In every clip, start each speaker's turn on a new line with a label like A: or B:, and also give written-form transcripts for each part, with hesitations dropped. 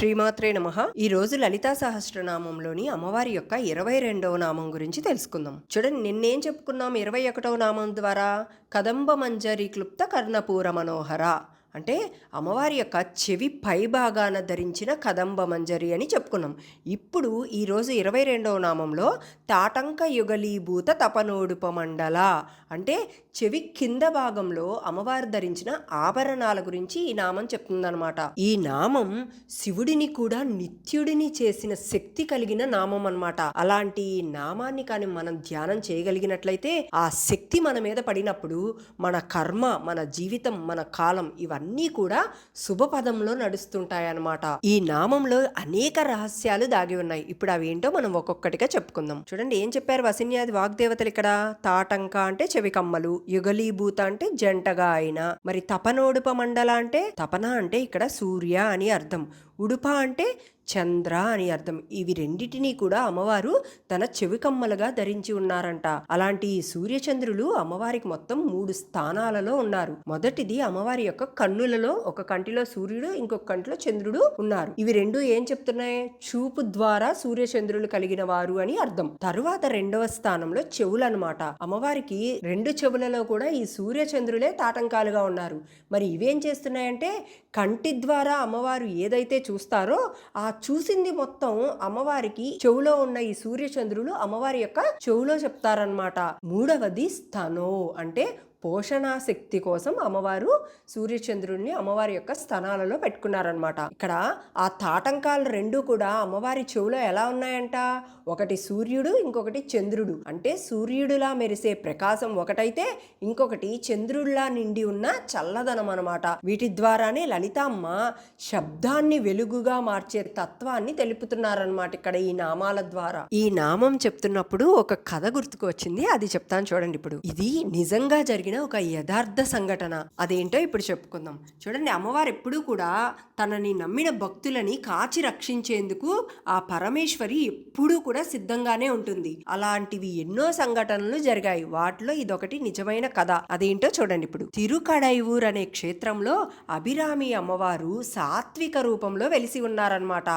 A: శ్రీమాత్రే నమః. ఈ రోజు లలితా సహస్రనామంలోని అమ్మవారి యొక్క 22వ నామం గురించి తెలుసుకుందాం. చూడండి, నిన్నేం చెప్పుకున్నాం 21వ నామం ద్వారా? కదంబ మంజరి క్లుప్త కర్ణపూర మనోహర అంటే అమ్మవారి యొక్క చెవి పై భాగాన ధరించిన కదంబ మంజరి అని చెప్పుకున్నాం. ఇప్పుడు ఈరోజు 22వ నామంలో తాటంక యుగలీభూత తపనోడుపమండల అంటే చెవి కింద భాగంలో అమ్మవారు ధరించిన ఆభరణాల గురించి ఈ నామం చెప్తుందనమాట. ఈ నామం శివుడిని కూడా నిత్యుడిని చేసిన శక్తి కలిగిన నామం అన్నమాట. అలాంటి నామాన్ని కానీ మనం ధ్యానం చేయగలిగినట్లయితే ఆ శక్తి మన మీద పడినప్పుడు మన కర్మ, మన జీవితం, మన కాలం ఇవన్నీ కూడా శుభపదంలో నడుస్తుంటాయన్నమాట. ఈ నామంలో అనేక రహస్యాలు దాగి ఉన్నాయి. ఇప్పుడు అవేంటో మనం ఒక్కొక్కటిగా చెప్పుకుందాం. చూడండి, ఏం చెప్పారు వసిన్యాది వాగ్దేవతలు ఇక్కడ? తాటంక అంటే చెవి కమ్మలు, యుగలీభూత అంటే జంటగా అయిన, మరి తపనోడుప మండల అంటే తపన అంటే ఇక్కడ సూర్య అని అర్థం, ఉడుప అంటే చంద్ర అని అర్థం. ఇవి రెండిటినీ కూడా అమ్మవారు తన చెవి కమ్మలుగా ధరించి ఉన్నారంట. అలాంటి సూర్యచంద్రులు అమ్మవారికి మొత్తం 3 స్థానాలలో ఉన్నారు. మొదటిది అమ్మవారి యొక్క కన్నులలో, ఒక కంటిలో సూర్యుడు, ఇంకొక కంటిలో చంద్రుడు ఉన్నారు. ఇవి రెండు ఏం చెప్తున్నాయి? చూపు ద్వారా సూర్యచంద్రులు కలిగిన వారు అని అర్థం. తరువాత 2వ స్థానంలో చెవులు అనమాట. అమ్మవారికి 2 చెవులలో కూడా ఈ సూర్యచంద్రులే తాటంకాలుగా ఉన్నారు. మరి ఇవేం చేస్తున్నాయంటే కంటి ద్వారా అమ్మవారు ఏదైతే చూస్తారో ఆ చూసింది మొత్తం అమ్మవారికి చెవులో ఉన్న ఈ సూర్యచంద్రులు అమ్మవారి యొక్క చెవులో చెప్తారనమాట. 3వది స్థనో అంటే పోషణాశక్తి కోసం అమ్మవారు సూర్యచంద్రుడిని అమ్మవారి యొక్క స్థనాలలో పెట్టుకున్నారనమాట. ఇక్కడ ఆ తాటంకాలు 2 కూడా అమ్మవారి చెవులో ఎలా ఉన్నాయంట? ఒకటి సూర్యుడు, ఇంకొకటి చంద్రుడు. అంటే సూర్యుడిలా మెరిసే ప్రకాశం ఒకటైతే, ఇంకొకటి చంద్రుడిలా నిండి ఉన్న చల్లదనం అనమాట. వీటి ద్వారానే లలితామ్మ శబ్దాన్ని వెలుగుగా మార్చే తత్వాన్ని తెలుపుతున్నారనమాట ఇక్కడ ఈ నామాల ద్వారా. ఈ నామం చెప్తున్నప్పుడు ఒక కథ గుర్తుకు వచ్చింది, అది చెప్తాను చూడండి. ఇప్పుడు ఇది నిజంగా జరిగిన ఒక యథార్థ సంఘటన. అదేంటో ఇప్పుడు చెప్పుకుందాం. చూడండి, అమ్మవారు ఎప్పుడూ కూడా తనని నమ్మిన భక్తులని కాచి రక్షించేందుకు ఆ పరమేశ్వరి ఎప్పుడూ కూడా సిద్ధంగానే ఉంటుంది. అలాంటివి ఎన్నో సంఘటనలు జరిగాయి. వాటిలో ఇదొకటి నిజమైన కథ. అదేంటో చూడండి ఇప్పుడు. తిరుకడైవూర్ అనే క్షేత్రంలో అభిరామి అమ్మవారు సాత్విక రూపంలో వెలిసి ఉన్నారనమాట.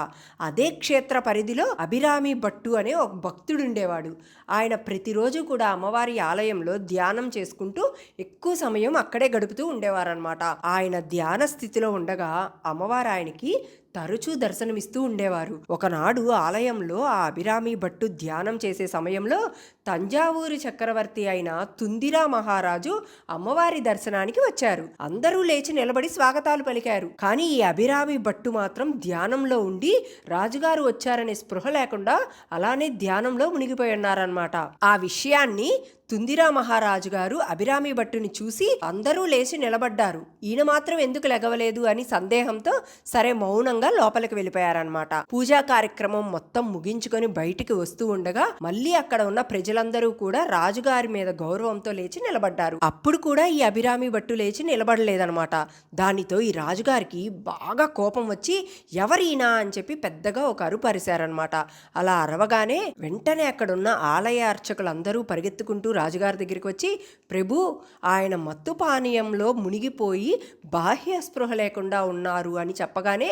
A: అదే క్షేత్ర పరిధిలో అభిరామి భట్టు అనే ఒక భక్తుడు ఉండేవాడు. ఆయన ప్రతిరోజు కూడా అమ్మవారి ఆలయంలో ధ్యానం చేసుకుంటూ ఎక్కువ సమయం అక్కడే గడుపుతూ ఉండేవారనమాట. ఆయన ధ్యాన స్థితిలో ఉండగా అమ్మవారు ఆయనకి తరచూ దర్శనమిస్తూ ఉండేవారు. ఒకనాడు ఆలయంలో ఆ అభిరామి భట్టు ధ్యానం చేసే సమయంలో తంజావూరు చక్రవర్తి అయిన తుందిరా మహారాజు అమ్మవారి దర్శనానికి వచ్చారు. అందరూ లేచి నిలబడి స్వాగతాలు పలికారు. కానీ ఈ అభిరామి భట్టు మాత్రం ధ్యానంలో ఉండి రాజుగారు వచ్చారనే స్పృహ లేకుండా అలానే ధ్యానంలో మునిగిపోయి ఉన్నారన్నమాట. ఆ విషయాన్ని తుందిరా మహారాజు గారు అభిరామి భట్టుని చూసి అందరూ లేచి నిలబడ్డారు. ఈయన మాత్రం ఎందుకు లెగవలేదు అని సందేహంతో సరే మౌనంగా లోపలికి వెళ్ళిపోయారనమాట. పూజా కార్యక్రమం మొత్తం ముగించుకొని బయటికి వస్తూ ఉండగా మళ్ళీ అక్కడ ఉన్న ప్రజలందరూ కూడా రాజుగారి మీద గౌరవంతో లేచి నిలబడ్డారు. అప్పుడు కూడా ఈ అభిరామి భట్టు లేచి నిలబడలేదనమాట. దానితో ఈ రాజుగారికి బాగా కోపం వచ్చి ఎవరీనా అని చెప్పి పెద్దగా ఒక అరుపు అరిశారనమాట. అలా అరవగానే వెంటనే అక్కడున్న ఆలయ అర్చకులందరూ పరిగెత్తుకుంటూ రాజుగారి దగ్గరికి వచ్చి, ప్రభు, ఆయన మత్తు పానీయంలో మునిగిపోయి బాహ్య స్పృహ లేకుండా ఉన్నారు అని చెప్పగానే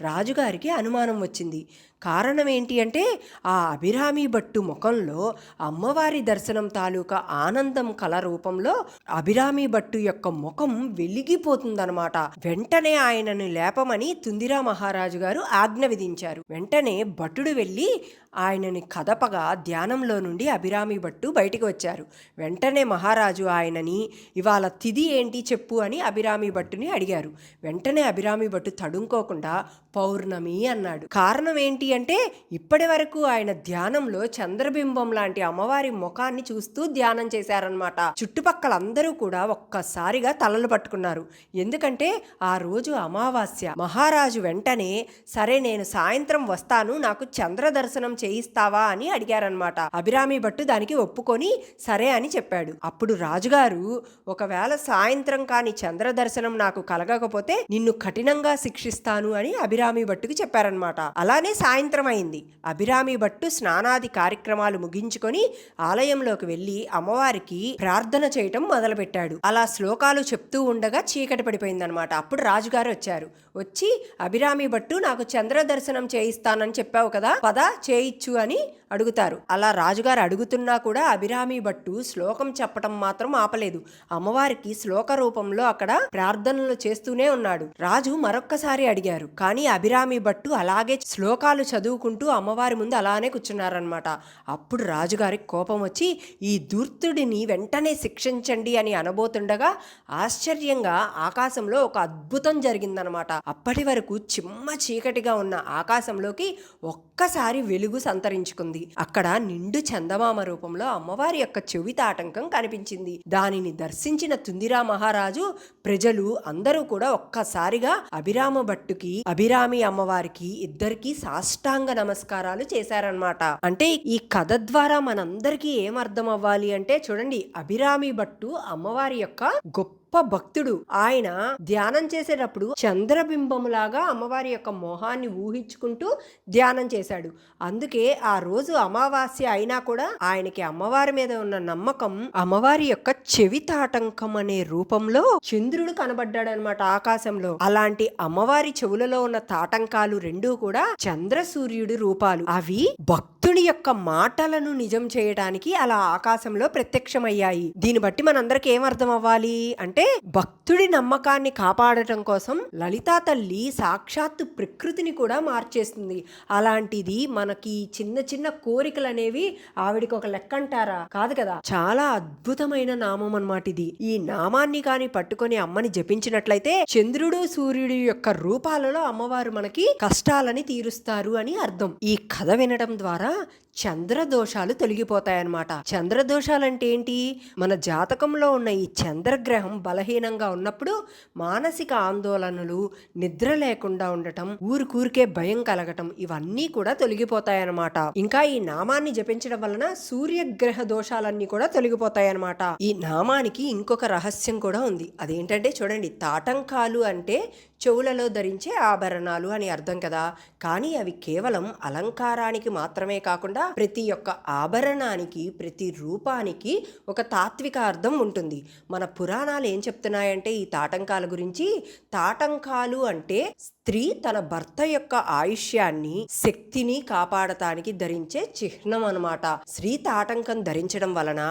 A: రాజుగారికి అనుమానం వచ్చింది. కారణం ఏంటి అంటే ఆ అభిరామి భట్టు ముఖంలో అమ్మవారి దర్శనం తాలూకా ఆనందం కళ రూపంలో అభిరామి భట్టు యొక్క ముఖం వెలిగిపోతుందనమాట. వెంటనే ఆయనను లేపమని తుందిరా మహారాజు గారు ఆజ్ఞ విధించారు. వెంటనే భట్టుడు వెళ్ళి ఆయనని కదపగా ధ్యానంలో నుండి అభిరామి భట్టు బయటికి వచ్చారు. వెంటనే మహారాజు ఆయనని ఇవాళ తిథి ఏంటి చెప్పు అని అభిరామి భట్టుని అడిగారు. వెంటనే అభిరామి భట్టు తడుంకోకుండా పౌర్ణమి అన్నాడు. కారణం ఏంటి అంటే ఇప్పటి వరకు ఆయన ధ్యానంలో చంద్రబింబం లాంటి అమ్మవారి ముఖాన్ని చూస్తూ ధ్యానం చేశారనమాట. చుట్టుపక్కల అందరూ కూడా ఒక్కసారిగా తలలు పట్టుకున్నారు. ఎందుకంటే ఆ రోజు అమావాస్య. మహారాజు వెంటనే సరే నేను సాయంత్రం వస్తాను, నాకు చంద్ర దర్శనం చేయిస్తావా అని అడిగారనమాట. అభిరామి భట్టు దానికి ఒప్పుకొని సరే సరే అని చెప్పాడు. అప్పుడు రాజుగారు, ఒకవేళ సాయంత్రం కాని చంద్ర దర్శనం నాకు కలగకపోతే నిన్ను కఠినంగా శిక్షిస్తాను అని అభిరామి భట్టుకి చెప్పారనమాట. అలానే సాయంత్రం అయింది. అభిరామి భట్టు స్నానాది కార్యక్రమాలు ముగించుకొని ఆలయంలోకి వెళ్లి అమ్మవారికి ప్రార్థన చేయటం మొదలుపెట్టాడు. అలా శ్లోకాలు చెప్తూ ఉండగా చీకటి పడిపోయిందనమాట. అప్పుడు రాజుగారు వచ్చారు. వచ్చి, అభిరామి భట్టు, నాకు చంద్ర దర్శనం చేయిస్తానని చెప్పావు కదా, పద చేయిచ్చు అని అడుగుతారు. అలా రాజుగారు అడుగుతున్నా కూడా అభిరామి భట్టు శ్లోకం చెప్పటం మాత్రం ఆపలేదు. అమ్మవారికి శ్లోక రూపంలో అక్కడ ప్రార్థనలు చేస్తూనే ఉన్నాడు. రాజు మరొక్కసారి అడిగారు, కానీ అభిరామి భట్టు అలాగే శ్లోకాలు చదువుకుంటూ అమ్మవారి ముందు అలానే కూర్చున్నారనమాట. అప్పుడు రాజుగారికి కోపం వచ్చి, ఈ ధూర్తుడిని వెంటనే శిక్షించండి అని అనబోతుండగా ఆశ్చర్యంగా ఆకాశంలో ఒక అద్భుతం జరిగిందనమాట. అప్పటి వరకు చిమ్మ చీకటిగా ఉన్న ఆకాశంలోకి ఒక్కసారి వెలుగు సంతరించుకుంది. అక్కడ నిండు చందమామ రూపంలో అమ్మవారి యొక్క చెవి తాటంకం కనిపించింది. దానిని దర్శించిన తుందిరా మహారాజు, ప్రజలు అందరూ కూడా ఒక్కసారిగా అభిరామ భట్టుకి, అభిరామి అమ్మవారికి ఇద్దరికి సాష్టాంగ నమస్కారాలు చేశారనమాట. అంటే ఈ కథ ద్వారా మనందరికీ ఏం అర్థం అవ్వాలి అంటే, చూడండి, అభిరామి భట్టు అమ్మవారి యొక్క గొప్ప భక్తుడు. ఆయన ధ్యానం చేసేటప్పుడు చంద్రబింబములాగా అమ్మవారి యొక్క మోహాన్ని ఊహించుకుంటూ ధ్యానం చేశాడు. అందుకే ఆ రోజు అమావాస్య అయినా కూడా ఆయనకి అమ్మవారి మీద ఉన్న నమ్మకం అమ్మవారి యొక్క చెవి తాటంకం అనే రూపంలో చంద్రుడు కనబడ్డాడనమాట ఆకాశంలో. అలాంటి అమ్మవారి చెవులలో ఉన్న తాటంకాలు రెండూ కూడా చంద్ర సూర్యుడి రూపాలు. అవి భక్తుడి యొక్క మాటలను నిజం చేయడానికి అలా ఆకాశంలో ప్రత్యక్షమయ్యాయి. దీన్ని బట్టి మనందరికి ఏమర్థం అవ్వాలి అంటే, భక్తుడి నమ్మకాన్ని కాపాడటం కోసం లలితా తల్లి సాక్షాత్తు ప్రకృతిని కూడా మార్చేస్తుంది. అలాంటిది మనకి చిన్న చిన్న కోరికలు అనేవి ఆవిడికి ఒక లెక్క అంటారా? కాదు కదా. చాలా అద్భుతమైన నామం అన్నమాట ఇది. ఈ నామాన్ని కాని పట్టుకొని అమ్మని జపించినట్లయితే చంద్రుడు సూర్యుడి యొక్క రూపాలలో అమ్మవారు మనకి కష్టాలని తీరుస్తారు అని అర్థం. ఈ కథ వినడం ద్వారా చంద్రదోషాలు తొలగిపోతాయన్నమాట. చంద్రదోషాలంటే ఏంటి? మన జాతకంలో ఉన్న ఈ చంద్రగ్రహం బలహీనంగా ఉన్నప్పుడు మానసిక ఆందోళనలు, నిద్ర లేకుండా ఉండటం, ఊరికూరికే భయం కలగటం, ఇవన్నీ కూడా తొలగిపోతాయన్నమాట. ఇంకా ఈ నామాన్ని జపించడం వలన సూర్యగ్రహ దోషాలన్నీ కూడా తొలగిపోతాయన్నమాట. ఈ నామానికి ఇంకొక రహస్యం కూడా ఉంది. అదేంటంటే, చూడండి, తాటంకాలు అంటే చెవులలో ధరించే ఆభరణాలు అని అర్థం కదా. కానీ అవి కేవలం అలంకారానికి మాత్రమే కాకుండా ప్రతి ఒక్క ఆభరణానికి, ప్రతి రూపానికి ఒక తాత్విక అర్థం ఉంటుంది. మన పురాణాలు ఏం చెప్తున్నాయంటే ఈ తాటంకాల గురించి, తాటంకాలు అంటే స్త్రీ తన భర్త యొక్క ఆయుష్యాన్ని, శక్తిని కాపాడటానికి ధరించే చిహ్నం అనమాట. స్త్రీ తాటంకం ధరించడం వలన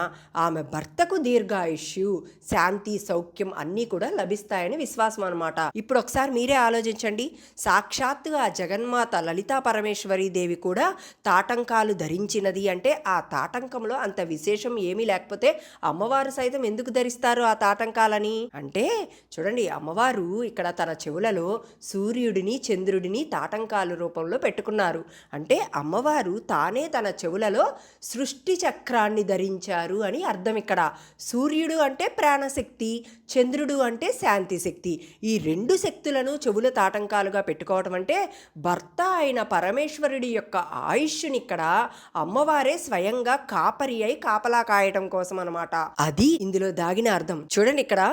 A: ఆమె భర్తకు దీర్ఘాయుష్యు, శాంతి, సౌఖ్యం అన్నీ కూడా లభిస్తాయని విశ్వాసం అనమాట. ఇప్పుడు ఒకసారి మీరే ఆలోచించండి. సాక్షాత్తుగా ఆ జగన్మాత లలితా పరమేశ్వరీ దేవి కూడా తాటంకాలు ధరించినది అంటే ఆ తాటంకంలో అంత విశేషం ఏమీ లేకపోతే అమ్మవారు సైతం ఎందుకు ధరిస్తారు ఆ తాటంకాలని అంటే, చూడండి, అమ్మవారు ఇక్కడ తన చెవులలో సూర్యుడిని, చంద్రుడిని తాటంకాల రూపంలో పెట్టుకున్నారు. అంటే అమ్మవారు తానే తన చెవులలో సృష్టి చక్రాన్ని ధరించారు అని అర్థం. ఇక్కడ సూర్యుడు అంటే ప్రాణశక్తి, చంద్రుడు అంటే శాంతి శక్తి. ఈ రెండు శక్తులను చెవుల తాటంకాలుగా పెట్టుకోవటం అంటే భర్త అయిన పరమేశ్వరుడి యొక్క ఆయుష్ని ఇక్కడ అమ్మవారే స్వయంగా కాపరి అయి కాపలా కాయటం కోసం అనమాట. అది ఇందులో దాగిన అర్థం. చూడండి, ఇక్కడ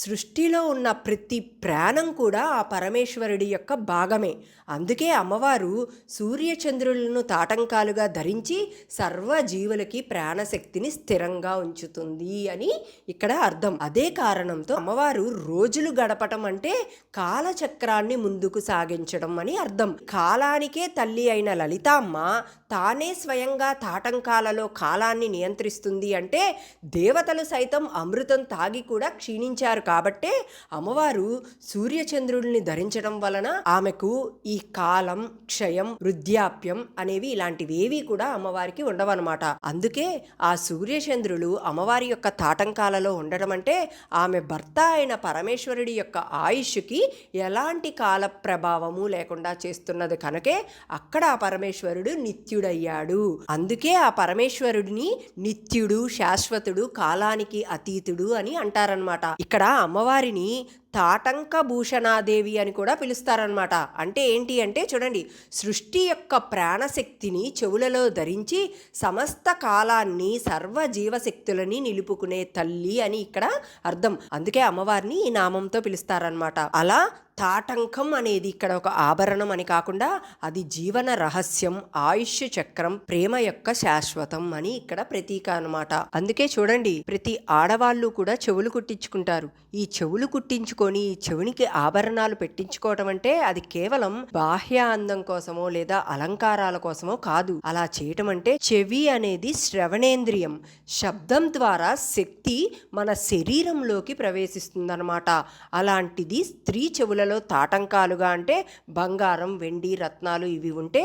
A: సృష్టిలో ఉన్న ప్రతి ప్రాణం కూడా ఆ పరమేశ్వరుడి యొక్క భాగమే. అందుకే అమ్మవారు సూర్యచంద్రులను తాటంకాలుగా ధరించి సర్వ జీవులకి ప్రాణశక్తిని స్థిరంగా ఉంచుతుంది అని ఇక్కడ అర్థం. అదే కారణంతో అమ్మవారు రోజులు గడపటం అంటే కాలచక్రాన్ని ముందుకు సాగించడం అని అర్థం. కాలానికే తల్లి అయిన లలితామ్మ తానే స్వయంగా తాటంకాలలో కాలాన్ని నియంత్రిస్తుంది అంటే దేవతలు సైతం అమృతం తాగి కూడా క్షీణించారు కాబట్టే అమ్మవారు సూర్యచంద్రుల్ని ధరించడం వలన ఆమెకు ఈ కాలం, క్షయం, వృద్ధాప్యం అనేవి ఇలాంటివేవి కూడా అమ్మవారికి ఉండవన్నమాట. అందుకే ఆ సూర్యచంద్రులు అమ్మవారి యొక్క తాటంకాలలో ఉండడం అంటే ఆమె భర్త అయిన పరమేశ్వరుడి యొక్క ఆయుష్కి ఎలాంటి కాల ప్రభావము లేకుండా చేస్తున్నది కనుకే అక్కడ ఆ పరమేశ్వరుడు నిత్యుడయ్యాడు. అందుకే ఆ పరమేశ్వరుడిని నిత్యుడు, శాశ్వతుడు, కాలానికి అతీతుడు అని అంటారనమాట. ఇక్కడ అమ్మవారిని తాటంక భూషణాదేవి అని కూడా పిలుస్తారనమాట. అంటే ఏంటి అంటే చూడండి, సృష్టి యొక్క ప్రాణశక్తిని చెవులలో ధరించి సమస్త కాలాన్ని సర్వ జీవశక్తులని నిలుపుకునే తల్లి అని ఇక్కడ అర్థం. అందుకే అమ్మవారిని ఈ నామంతో పిలుస్తారనమాట. అలా తాటంకం అనేది ఇక్కడ ఒక ఆభరణం అని కాకుండా అది జీవన రహస్యం, ఆయుష్ చక్రం, ప్రేమ యొక్క శాశ్వతం అని ఇక్కడ ప్రతీక అనమాట. అందుకే చూడండి, ప్రతి ఆడవాళ్ళు కూడా చెవులు కుట్టించుకుంటారు. ఈ చెవులు కుట్టించుకొని ఈ చెవునికి ఆభరణాలు పెట్టించుకోవటం అంటే అది కేవలం బాహ్య అందం కోసమో లేదా అలంకారాల కోసమో కాదు. అలా చేయటం అంటే చెవి అనేది శ్రవణేంద్రియం, శబ్దం ద్వారా శక్తి మన శరీరంలోకి ప్రవేశిస్తుందన్నమాట. అలాంటిది స్త్రీ చెవులలో తాటంకాలుగా అంటే బంగారం, వెండి, రత్నాలు ఇవి ఉంటే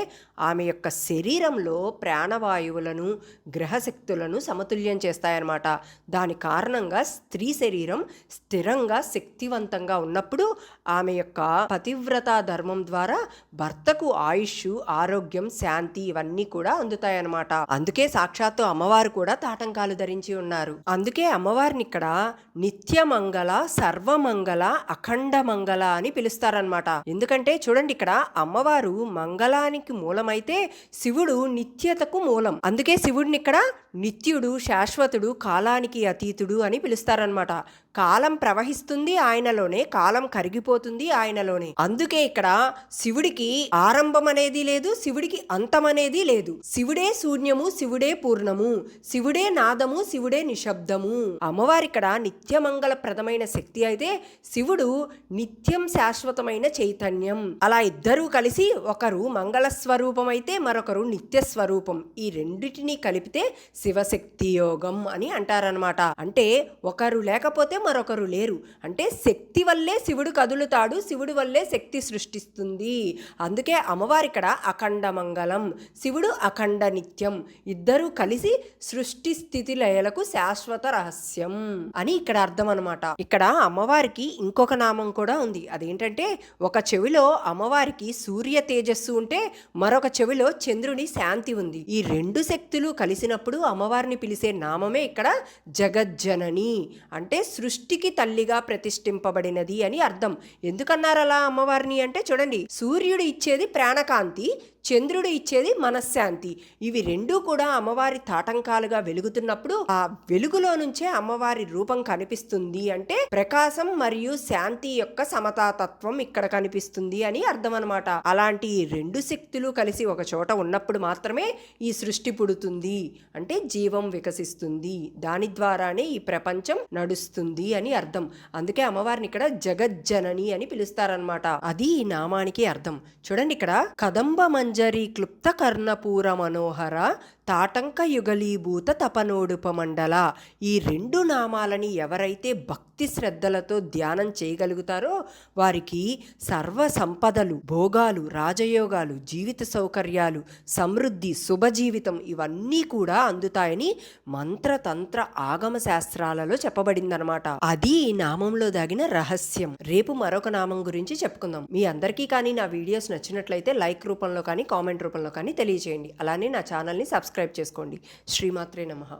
A: ఆమె యొక్క శరీరంలో ప్రాణవాయువులను, గ్రహశక్తులను సమతుల్యం చేస్తాయన్నమాట. దాని కారణంగా స్త్రీ శరీరం స్థిరంగా శక్తివంతంగా ఉన్నప్పుడు ఆమె యొక్క పతివ్రతా ధర్మం ద్వారా భర్తకు ఆయుష్, ఆరోగ్యం, శాంతి ఇవన్నీ కూడా అందుతాయన్నమాట. అందుకే సాక్షాత్తు అమ్మవారు కూడా తాటంకాలు ధరించి ఉన్నారు. అందుకే అమ్మవారిని ఇక్కడ నిత్యమంగళ, సర్వమంగళ, అఖండ మంగళ అని పిలుస్తారనమాట. ఎందుకంటే చూడండి, ఇక్కడ అమ్మవారు మంగళానికి మూలమైతే శివుడు నిత్యతకు మూలం. అందుకే శివుడిని ఇక్కడ నిత్యుడు, శాశ్వతుడు, కాలానికి అతీతుడు అని పిలుస్తారనమాట. కాలం ప్రవహిస్తుంది ఆయనలోనే, కాలం కరిగిపోతుంది ఆయనలోనే. అందుకే ఇక్కడ శివుడికి ఆరంభం అనేది లేదు, శివుడికి అంతం అనేది లేదు. శివుడే శూన్యము, శివుడే పూర్ణము, శివుడే నాదము, శివుడే నిశ్శబ్దము. అమ్మవారి ఇక్కడ నిత్యమంగళప్రదమైన శక్తి అయితే శివుడు నిత్యం శాశ్వతమైన చైతన్యం. అలా ఇద్దరూ కలిసి ఒకరు మంగళ స్వరూపం అయితే మరొకరు నిత్య స్వరూపం. ఈ రెండిటిని కలిపితే శివశక్తి యోగం అని అంటారనమాట. అంటే ఒకరు లేకపోతే మరొకరు లేరు. అంటే శక్తి వల్లే శివుడు కదులుతాడు, శివుడు వల్లే శక్తి సృష్టిస్తుంది. అందుకే అమ్మవారి ఇక్కడ అఖండ మంగళం, శివుడు అఖండ నిత్యం, ఇద్దరూ కలిసి సృష్టి స్థితి లయలకు శాశ్వత రహస్యం అని ఇక్కడ అర్థం అనమాట. ఇక్కడ అమ్మవారికి ఇంకొక నామం కూడా ఉంది. అదేంటంటే ఒక చెవిలో అమ్మవారికి సూర్య తేజస్సు ఉంటే మరొక చెవిలో చంద్రుని శాంతి ఉంది. ఈ రెండు శక్తులు కలిసినప్పుడు అమ్మవారిని పిలిచే నామమే ఇక్కడ జగజ్జనని. అంటే సృష్టికి తల్లిగా ప్రతిష్ఠింపబడినది అని అర్థం. ఎందుకన్నారు అలా అమ్మవారిని అంటే చూడండి, సూర్యుడు ఇచ్చేది ప్రాణకాంతి, చంద్రుడు ఇచ్చేది మనశ్శాంతి. ఇవి రెండూ కూడా అమ్మవారి తాటంకాలుగా వెలుగుతున్నప్పుడు ఆ వెలుగులో నుంచే అమ్మవారి రూపం కనిపిస్తుంది. అంటే ప్రకాశం మరియు శాంతి యొక్క సమతాతత్వం ఇక్కడ కనిపిస్తుంది అని అర్థం అనమాట. అలాంటి రెండు శక్తులు కలిసి ఒక చోట ఉన్నప్పుడు మాత్రమే ఈ సృష్టి పుడుతుంది, అంటే జీవం వికసిస్తుంది. దాని ద్వారానే ఈ ప్రపంచం నడుస్తుంది అని అర్థం. అందుకే అమ్మవారిని ఇక్కడ జగజ్జనని అని పిలుస్తారనమాట. అది ఈ నామానికి అర్థం. చూడండి, ఇక్కడ కదంబ మంజరి క్లుప్త కర్ణపూర మనోహర తాటంక యుగలీభూత తపనోడుపమండల. ఈ రెండు నామాలని ఎవరైతే భక్తి శ్రద్ధలతో ధ్యానం చేయగలుగుతారో వారికి సర్వ సంపదలు, భోగాలు, రాజయోగాలు, జీవిత సౌకర్యాలు, సమృద్ధి, శుభజీవితం ఇవన్నీ కూడా అందుతాయని మంత్రతంత్ర ఆగమ శాస్త్రాలలో చెప్పబడిందనమాట. అది ఈ నామంలో దాగిన రహస్యం. రేపు మరొక నామం గురించి చెప్పుకుందాం. మీ అందరికీ కానీ నా వీడియోస్ నచ్చినట్లయితే లైక్ రూపంలో కానీ కామెంట్ రూపంలో కానీ తెలియజేయండి. అలానే నా ఛానల్ని సబ్స్క్రైబ్ చేసుకోండి. శ్రీమాత్రే నమః.